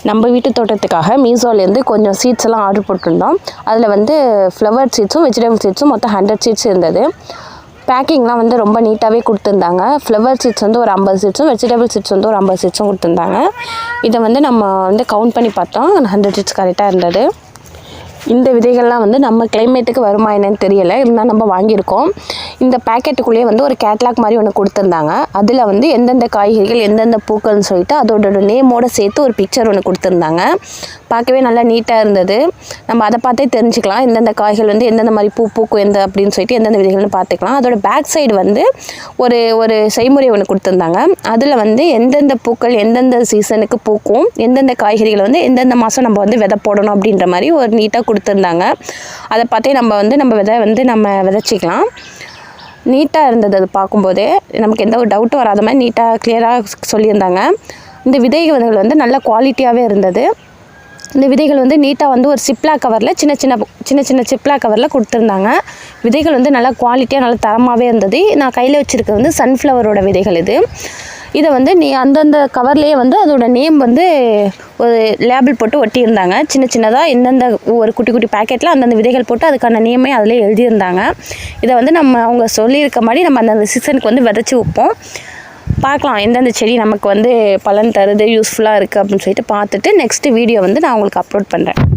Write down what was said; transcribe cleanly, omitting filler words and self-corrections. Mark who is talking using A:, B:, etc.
A: நம்ம வீட்டு தோட்டத்துக்காக மீஷோலேருந்து கொஞ்சம் சீட்ஸ் எல்லாம் ஆர்டர் போட்டிருந்தோம். அதில் வந்து ஃப்ளவர் சீட்ஸும் வெஜிடபிள் சீட்ஸும் மொத்தம் 100 சீட்ஸ் இருந்தது. பேக்கிங்லாம் வந்து ரொம்ப நீட்டாகவே கொடுத்துருந்தாங்க. ஃப்ளவர் சீட்ஸ் வந்து ஒரு 50 சீட்ஸும் வெஜிடபிள் சீட்ஸ் வந்து ஒரு 50 சீட்ஸும் கொடுத்துருந்தாங்க. இதை வந்து நம்ம வந்து கவுண்ட் பண்ணி பார்த்தோம். 100 சீட்ஸ் கரெக்டாக இருந்தது. இந்த விதைகள்லாம் வந்து நம்ம கிளைமேட்டுக்கு வருமா என்னன்னு தெரியலை, இருந்தால் நம்ம வாங்கியிருக்கோம். இந்த பேக்கெட்டுக்குள்ளேயே வந்து ஒரு கேட்லாக் மாதிரி ஒன்று கொடுத்துருந்தாங்க. அதில் வந்து எந்தெந்த காய்கறிகள் எந்தெந்த பூக்கள்னு சொல்லிட்டு அதோட நேமோடு சேர்த்து ஒரு பிக்சர் ஒன்று கொடுத்துருந்தாங்க. பார்க்கவே நல்லா நீட்டாக இருந்தது. நம்ம அதை பார்த்தே தெரிஞ்சுக்கலாம் எந்தெந்த காய்கள் வந்து எந்தெந்த மாதிரி பூக்கும் எந்த அப்படின்னு சொல்லிட்டு எந்தெந்த விதைகள்னு பார்த்துக்கலாம். அதோட பேக் சைடு வந்து ஒரு செய்முறை ஒன்று கொடுத்துருந்தாங்க. அதில் வந்து எந்தெந்த பூக்கள் எந்தெந்த சீசனுக்கு பூக்கும், எந்தெந்த காய்கறிகளை வந்து எந்தெந்த மாதம் நம்ம வந்து விதை போடணும் அப்படின்ற மாதிரி ஒரு நீட்டாக கொடுத்துருந்தாங்க. அதை பார்த்தே நம்ம விதை வந்து நம்ம விதைச்சிக்கலாம். நீட்டாக இருந்தது. அது பார்க்கும்போதே நமக்கு எந்த ஒரு டவுட்டும் வராத மாதிரி நீட்டாக கிளியராக சொல்லியிருந்தாங்க. இந்த விதைகள் வந்து நல்ல குவாலிட்டியாகவே இருந்தது. இந்த விதைகள் வந்து நீட்டாக வந்து ஒரு சிப்லாக் கவரில் சின்ன சின்ன சிப்லாக் கவரில் கொடுத்துருந்தாங்க. விதைகள் வந்து நல்லா குவாலிட்டியாக நல்லா தரமாகவே இருந்தது. நான் கையில் வச்சுருக்கிறது வந்து சன்ஃப்ளவரோட விதைகள் இது. இதை வந்து அந்தந்த கவர்லேயே வந்து அதோட நேம் வந்து ஒரு லேபிள் போட்டு ஒட்டியிருந்தாங்க. சின்னதாக எந்தெந்த ஒரு குட்டி குட்டி பேக்கெட்டில் அந்தந்த விதைகள் போட்டு அதுக்கான நேமே அதிலே எழுதியிருந்தாங்க. இதை வந்து அவங்க சொல்லியிருக்க மாதிரி நம்ம அந்தந்த சீசனுக்கு வந்து விதைச்சி வைப்போம். பார்க்கலாம் எந்தெந்த செடி நமக்கு வந்து பலன் தருது, யூஸ்ஃபுல்லாக இருக்குது அப்படின்னு சொல்லிட்டு பார்த்துட்டு நெக்ஸ்ட்டு வீடியோ வந்து நான் உங்களுக்கு அப்லோட் பண்ணுறேன்.